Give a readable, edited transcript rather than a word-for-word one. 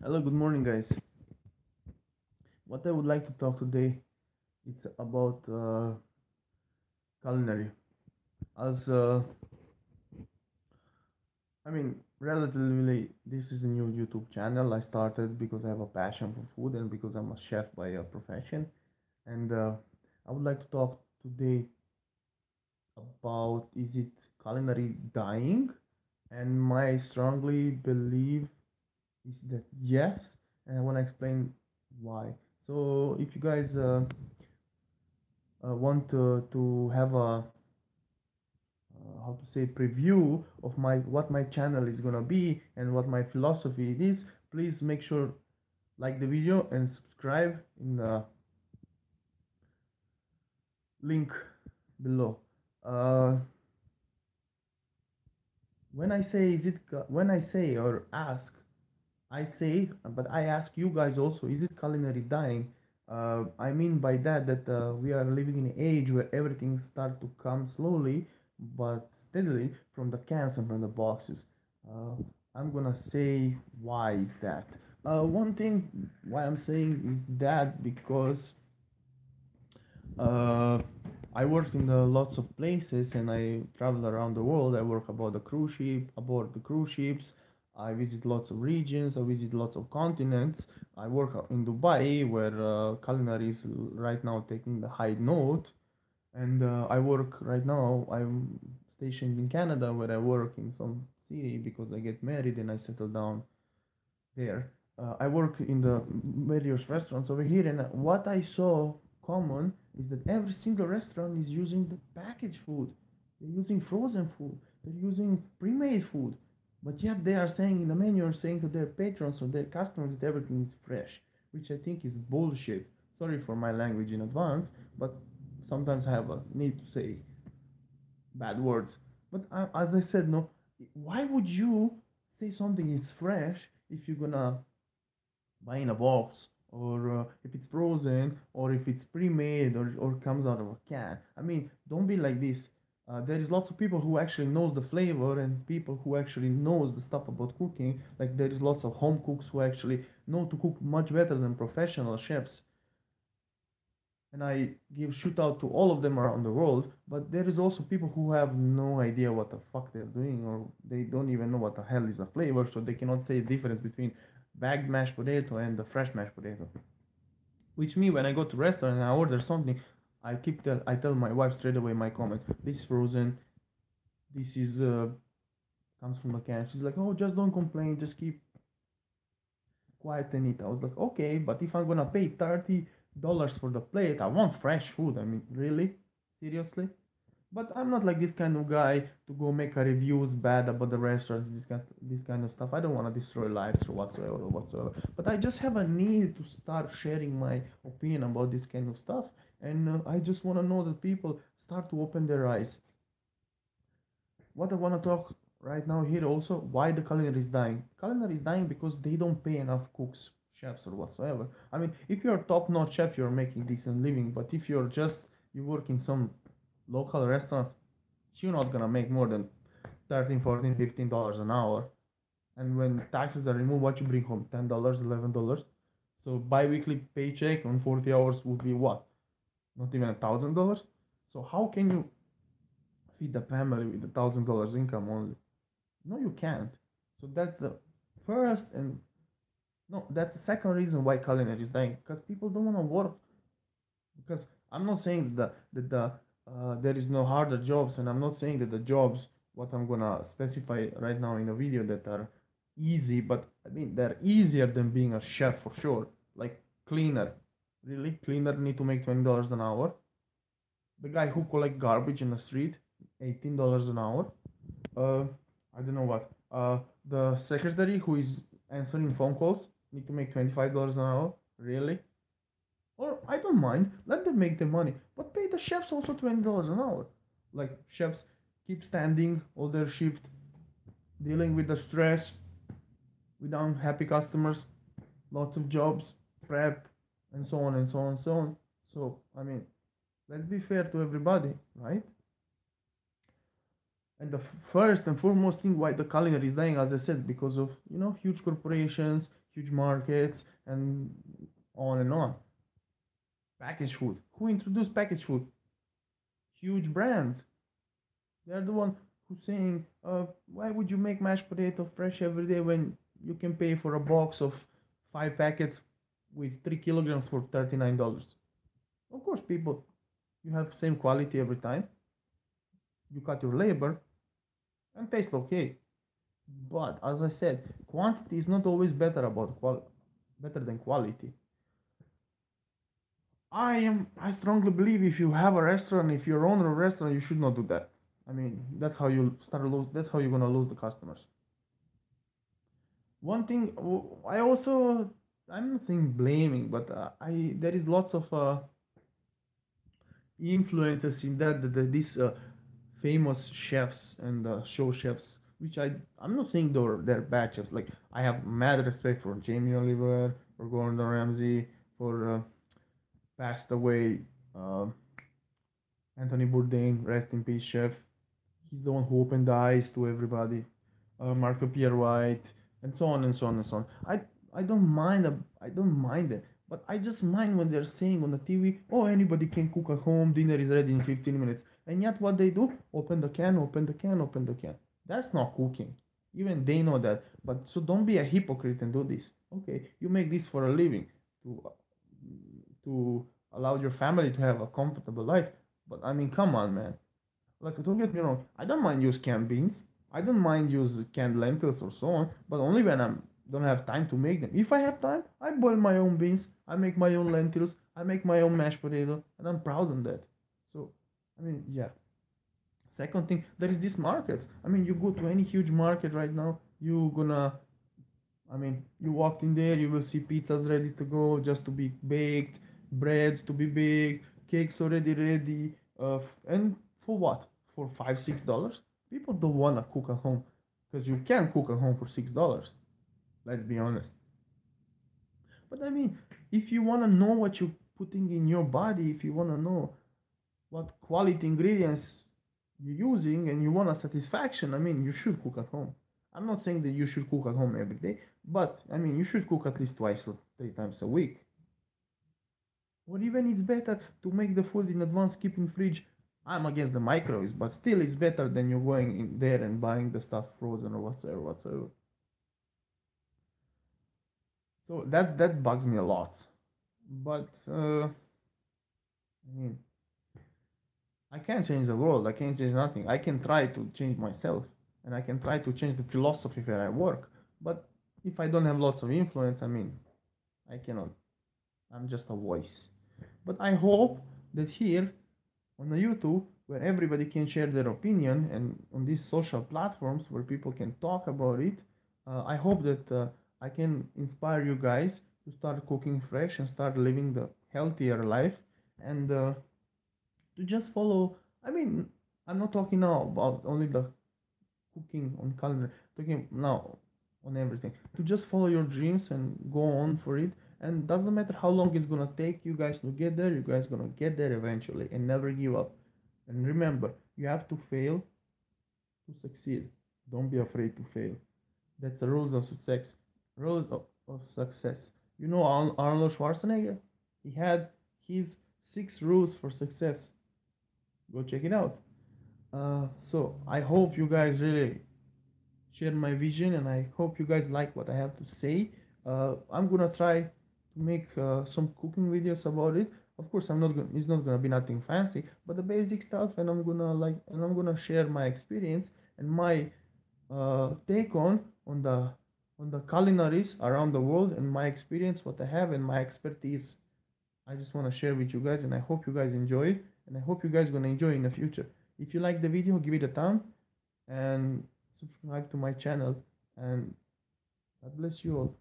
Hello, good morning, guys. What I would like to talk today it's about culinary. As relatively, this is a new YouTube channel I started because I have a passion for food and because I'm a chef by profession. And I would like to talk today about is it culinary dying? And my strongly believe is that yes, and I want to explain why. So if you guys want to have a how to say preview of my what my channel is gonna be and what my philosophy it is, please make sure like the video and subscribe in the link below. uh, when I say is it when I say or ask, I say, but I ask you guys also, is it culinary dying? I mean by that we are living in an age where everything start to come slowly but steadily from the cans and from the boxes. Uh, I'm gonna say why is that. One thing why I'm saying is that because uh, I work in lots of places and I travel around the world. I work aboard the cruise ships. I visit lots of regions. I visit lots of continents. I work in Dubai, where culinary is right now taking the high note. And I work right now. I'm stationed in Canada, where I work in some city because I get married and I settle down there. I work in the various restaurants over here, and what I saw common is that every single restaurant is using the packaged food. They're using frozen food. They're using pre-made food, but yet they are saying in the menu, are saying to their patrons or their customers that everything is fresh, which I think is bullshit. Sorry for my language in advance, but sometimes I have a need to say bad words. But as I said, no, why would you say something is fresh if you're gonna buy in a box or if it's frozen or if it's pre-made or comes out of a can? I mean, don't be like this. There is lots of people who actually knows the flavor and people who actually knows the stuff about cooking. Like there is lots of home cooks who actually know to cook much better than professional chefs, and I give shout out to all of them around the world. But there is also people who have no idea what the fuck they're doing, or they don't even know what the hell is a flavor, so they cannot say the difference between bagged mashed potato and the fresh mashed potato. Which me, when I go to restaurant and I order something, I tell my wife straight away my comment. This is frozen. This is comes from the can. She's like, oh, just don't complain. Just keep quiet and eat. I was like, okay, but if I'm gonna pay $30 for the plate, I want fresh food. I mean, really? Seriously? But I'm not like this kind of guy to go make a reviews bad about the restaurants, this kind of stuff. I don't want to destroy lives or whatsoever. But I just have a need to start sharing my opinion about this kind of stuff, and I just want to know that people start to open their eyes. What I want to talk right now here also, why the culinary is dying. Culinary is dying because they don't pay enough cooks, chefs or whatsoever. I mean, if you're a top-notch chef, you're making decent living, but if you work in some local restaurants, you're not gonna make more than 13, 14, $15 an hour. And when taxes are removed, what you bring home? $10, $11. So bi-weekly paycheck on 40 hours would be what? Not even $1,000. So how can you feed the family with $1,000 income only? No, you can't. So that's the first and no, that's the second reason why culinary is dying, because people don't want to work. Because I'm not saying that there is no harder jobs, and I'm not saying that the jobs what I'm gonna specify right now in the video that are easy, but I mean they're easier than being a chef for sure. Like cleaner, really cleaner need to make $20 an hour. The guy who collect garbage in the street, $18 an hour. Uh, I don't know what. The secretary who is answering phone calls need to make $25 an hour. Really? Or I don't mind. Let them make the money, but pay the chefs also $20 an hour. Like chefs keep standing all their shift, dealing with the stress, with unhappy customers, lots of jobs, prep, and so on and so on and so on. So I mean, let's be fair to everybody, right? And the first and foremost thing why the culinary is dying, as I said, because of huge corporations, huge markets, and on and on. Packaged food. Who introduced packaged food? Huge brands. They're the one who's saying, why would you make mashed potato fresh every day when you can pay for a box of 5 packets with 3 kilograms for $39? Of course, people, you have same quality every time. You cut your labor and taste okay. But as I said, quantity is not always better than quality. I strongly believe if you have a restaurant, if you're owner of a restaurant, you should not do that. I mean, that's how you start to lose. That's how you're gonna lose the customers. One thing I also, I'm not saying blaming, but I there is lots of influences in that these famous chefs and show chefs, which I'm not saying they're bad chefs. Like I have mad respect for Jamie Oliver, for Gordon Ramsay, for passed away uh, Anthony Bourdain, rest in peace, chef. He's the one who opened the eyes to everybody. Marco Pierre White, and so on and so on and so on. I don't mind. I don't mind it, but I just mind when they're saying on the TV, "Oh, anybody can cook at home. Dinner is ready in 15 minutes." And yet, what they do? Open the can, open the can, open the can. That's not cooking. Even they know that. But so don't be a hypocrite and do this. Okay, you make this for a living to allow your family to have a comfortable life. But I mean, come on, man. Like, don't get me wrong, I don't mind use canned beans. I don't mind use canned lentils or so on, but only when I don't have time to make them. If I have time, I boil my own beans, I make my own lentils, I make my own mashed potato, and I'm proud of that. So, I mean, yeah. Second thing, there is these markets. I mean, you go to any huge market right now, I mean, you walked in there, you will see pizzas ready to go, just to be baked, breads to be baked, cakes already ready. And for what? For $5, $6? People don't wanna cook at home because you can cook at home for $6. Let's be honest. But I mean, if you wanna know what you're putting in your body, if you wanna know what quality ingredients you're using and you want a satisfaction, I mean, you should cook at home. I'm not saying that you should cook at home every day, but I mean, you should cook at least twice or 3 times a week. Or even it's better to make the food in advance, keep in fridge. I'm against the microwaves, but still it's better than you going in there and buying the stuff frozen or whatsoever. So that bugs me a lot. But I mean, I can't change the world. I can't change nothing. I can try to change myself, and I can try to change the philosophy where I work. But if I don't have lots of influence, I mean, I cannot. I'm just a voice. But I hope that here on the YouTube, where everybody can share their opinion, and on these social platforms where people can talk about it, I hope that I can inspire you guys to start cooking fresh and start living the healthier life, and to just follow. I mean, I'm not talking now about only the cooking on culinary, talking now on everything. To just follow your dreams and go on for it. And doesn't matter how long it's gonna take you guys to get there, you guys gonna get there eventually and never give up. And remember, you have to fail to succeed. Don't be afraid to fail. That's the rules of success. Rules of success. You know Arnold Schwarzenegger? He had his 6 rules for success. Go check it out. So I hope you guys really share my vision, and I hope you guys like what I have to say. I'm gonna try to make some cooking videos about it. Of course, I'm not gonna. It's not gonna be nothing fancy, but the basic stuff, and I'm gonna share my experience and my take on the culinaries around the world and my experience, what I have, and my expertise. I just want to share with you guys, and I hope you guys enjoy it, and I hope you guys gonna enjoy in the future. If you like the video, give it a thumb and subscribe to my channel, and God bless you all.